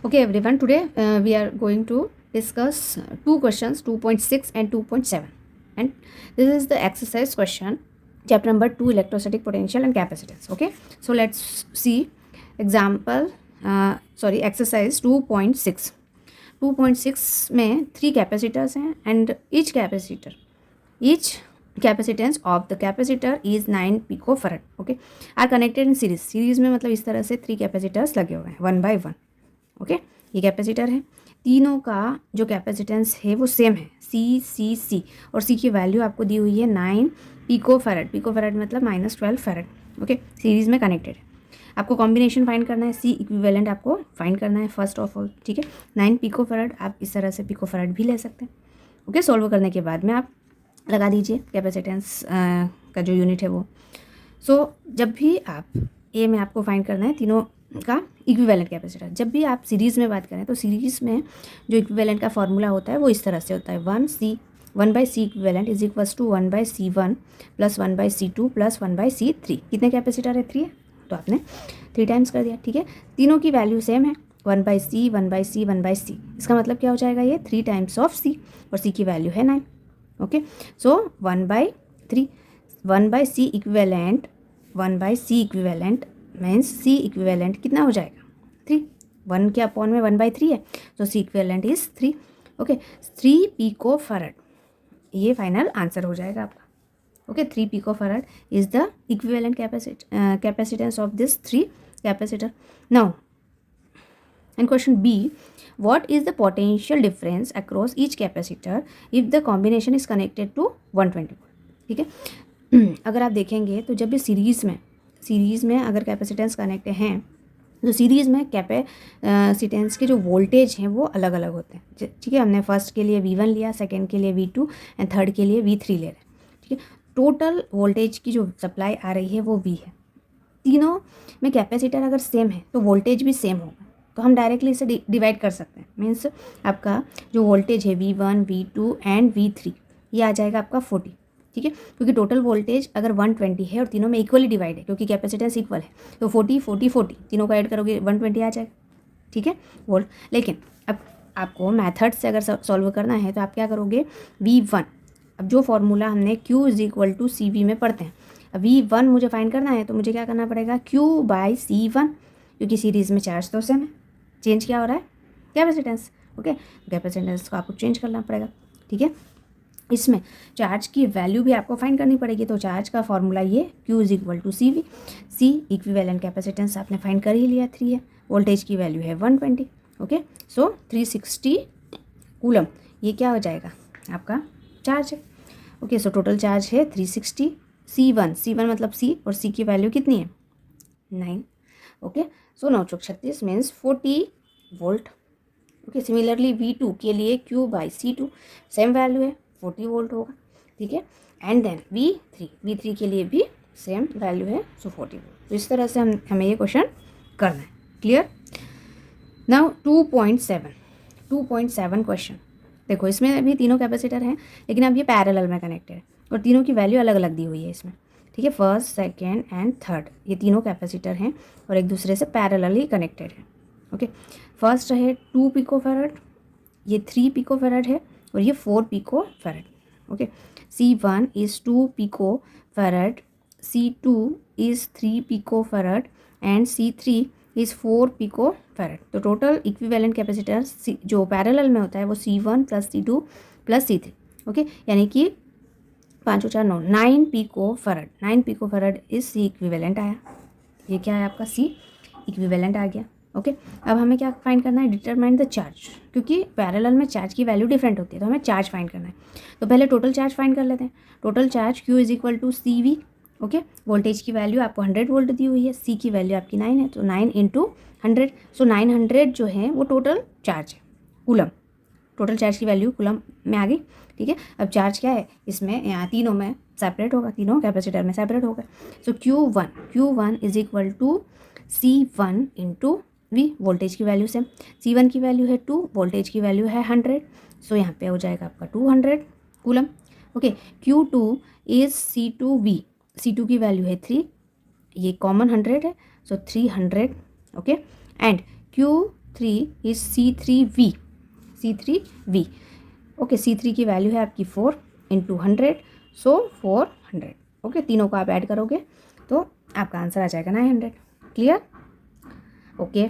Okay, everyone. Today we are going to discuss two questions, 2.6 and 2.7. And this is the exercise question, chapter number 2, electrostatic potential and capacitance. Okay, so let's see example. Exercise 2.6. 2.6 में 3 capacitors हैं and each capacitance of the capacitor is 9 picofarad. Okay, are connected in series में मतलब इस तरह से 3 capacitors लगे हुए हैं 1 by 1. ओके ये कैपेसिटर है, तीनों का जो कैपेसिटेंस है वो सेम है सी और सी की वैल्यू आपको दी हुई है 9 पिकोफैरड. पिकोफैरड मतलब -12 फैरड. ओके, सीरीज़ में कनेक्टेड है. आपको कॉम्बिनेशन फाइंड करना है, सी इक्विवेलेंट आपको फाइंड करना है फर्स्ट ऑफ ऑल. ठीक है, 9 पिकोफैरड आप इस तरह से पिकोफैरड भी ले सकते हैं. ओके, सॉल्व करने के बाद में आप लगा दीजिए कैपेसिटेंस का जो यूनिट है वो. सो जब भी आप ए में आपको फाइंड करना है तीनों का इक्विवेलेंट कैपेसिटर. जब भी आप सीरीज़ में बात करें तो सीरीज़ में जो इक्विवेलेंट का फॉर्मूला होता है वो इस तरह से होता है 1/c equivalent is equals to 1/c1 plus 1/c2 plus 1/c3. कितने कैपेसिटर है? 3 है, तो आपने 3 टाइम्स कर दिया. ठीक है, तीनों की वैल्यू सेम है 1/c 1/c 1/c. इसका मतलब क्या हो जाएगा? ये 3 टाइम्स ऑफ c और c की वैल्यू है 9. Okay, so 1/3 1/c equivalent 1/c equivalent means C equivalent कितना हो जाएगा? 3. 1 के अपॉन में 1/3 है, तो C equivalent is 3. Okay, 3 picofarad ये फाइनल आंसर हो जाएगा आपका. Okay, 3 picofarad is the equivalent capacitance of this 3 capacitor. Now in question B, what is the potential difference across each capacitor if the combination is connected to 120 volt. ठीक है, अगर आप देखेंगे तो जब भी सीरीज़ में अगर कैपेसिटेंस कनेक्ट हैं तो सीरीज़ में कैपेसिटेंस के जो वोल्टेज हैं वो अलग अलग होते हैं. ठीक है, हमने फर्स्ट के लिए V1 लिया, सेकंड के लिए V2 एंड थर्ड के लिए V3 ले रहे हैं. ठीक है, टोटल वोल्टेज की जो सप्लाई आ रही है वो V है. तीनों में कैपेसिटर अगर सेम है तो वोल्टेज भी सेम होगा, तो हम डायरेक्टली इसे डिवाइड कर सकते हैं. मीन्स आपका जो वोल्टेज है V1 V2 एंड V3 ये आ जाएगा आपका 40. ठीक है, क्योंकि टोटल वोल्टेज अगर 120 है और तीनों में इक्वली डिवाइड है क्योंकि कैपेसिटेंस इक्वल है, तो 40 40 40 तीनों को ऐड करोगे 120 आ जाएगा. ठीक है वोल्ट. लेकिन अब आपको मैथड से अगर सॉल्व करना है तो आप क्या करोगे? V1, अब जो फॉर्मूला हमने Q is equal to CV में पढ़ते हैं, अब V1 मुझे फाइंड करना है तो मुझे क्या करना पड़ेगा? Q/C1, क्योंकि सीरीज़ में चार्ज तो सेम है, चेंज क्या हो रहा है? कैपेसिटेंस. ओके, कैपेसिटेंस को आपको चेंज करना पड़ेगा. ठीक है, इसमें चार्ज की वैल्यू भी आपको फाइंड करनी पड़ेगी, तो चार्ज का फॉर्मूला ये Q is equal to CV. C equivalent capacitance आपने फाइंड कर ही लिया, 3 है, वोल्टेज की वैल्यू है 120. ओके, सो 360 कूलम ये क्या हो जाएगा? आपका चार्ज है. ओके, सो टोटल चार्ज है 360. C1 मतलब C और C की वैल्यू कितनी है? 9. ओके, सो 9 चौक 36 means 40 volt. Okay, similarly V2 के लिए Q/C2 सेम वैल्यू है, 40 वोल्ट होगा. ठीक है, एंड देन V3 के लिए भी सेम वैल्यू है, सो 40 वोल्ट. तो इस तरह से हमें ये क्वेश्चन करना है. क्लियर? नाउ 2.7 क्वेश्चन देखो, इसमें भी तीनों कैपेसिटर हैं लेकिन अब ये पैरेलल में कनेक्टेड है और तीनों की वैल्यू अलग अलग दी हुई है इसमें. ठीक है, फर्स्ट सेकेंड एंड थर्ड ये तीनों कैपेसिटर हैं और एक दूसरे से पैरेलली कनेक्टेड है. ओके, फर्स्ट है 2 पिकोफैरड, ये 3 पिकोफैरड है और ये 4 picofarad. Okay, C1 is 2 picofarad, C2 is 3 picofarad and C3 is 4 picofarad. तो टोटल इक्विवेलेंट कैपेसिटर जो पैरेलल में होता है वो C1 plus C2 plus C3. Okay, यानी कि 5 और 4 9 9 पिकोफैरड. 9 पिकोफैरड इज C इक्विवेलेंट आया. ये क्या है आपका? C इक्विवेलेंट आ गया. ओके, अब हमें क्या फाइंड करना है? डिटरमाइन द चार्ज, क्योंकि पैरेलल में चार्ज की वैल्यू डिफरेंट होती है तो हमें चार्ज फाइंड करना है. तो पहले टोटल चार्ज फाइंड कर लेते हैं. Total charge Q is equal to CV. Okay, voltage की वैल्यू आपको 100 वोल्ट दी हुई है, C की वैल्यू आपकी 9 है, तो 9 इंटू 100. सो 900 जो है वो टोटल चार्ज है, कूलम. टोटल चार्ज की वैल्यू कूलम में आ गई. ठीक है, अब चार्ज क्या है इसमें? यहाँ तीनों में सेपरेट होगा, तीनों कैपेसिटर में सेपरेट होगा. So Q1 is equal to C1 into V. Voltage की वैल्यू से C1 की वैल्यू है 2, वोल्टेज की वैल्यू है 100, सो यहाँ पे हो जाएगा आपका 200 coulomb. Okay, Q2 is C2V. C2 की वैल्यू है 3, ये कॉमन 100 है, सो 300. Okay, and Q 3 is C3V, C3V। Okay, C3 की वैल्यू है आपकी 4 इंटू 100, सो 400। ओके, तीनों को आप ऐड करोगे तो आपका आंसर आ जाएगा 900। क्लियर? ओके,